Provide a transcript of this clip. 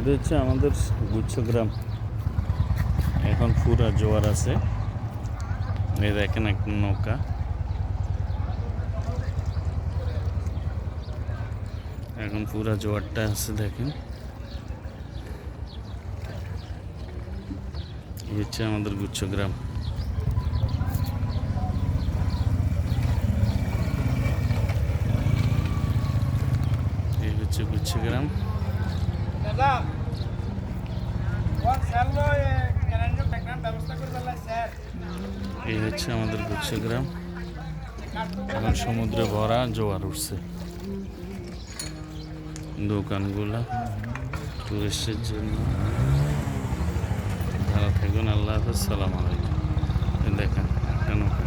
এটা হচ্ছে আমাদের গুচ্ছগ্রাম। এখন পুরা জোয়ার আছে। এই দেখেন একটা নৌকা, এখন পুরা জোয়ারটা আছে দেখেন। এই হচ্ছে আমাদের গুচ্ছগ্রাম। এই হচ্ছে গুচ্ছগ্রাম। এই হচ্ছে আমাদের গুচ্ছগ্রাম। এখন সমুদ্রে ভরা জোয়ার উঠছে। দোকানগুলো টুরিস্টের জন্য। ভালো থাকুন, আল্লাহ হাফেজ, সালাম আলাইকুম। দেখেন একটা নৌকা।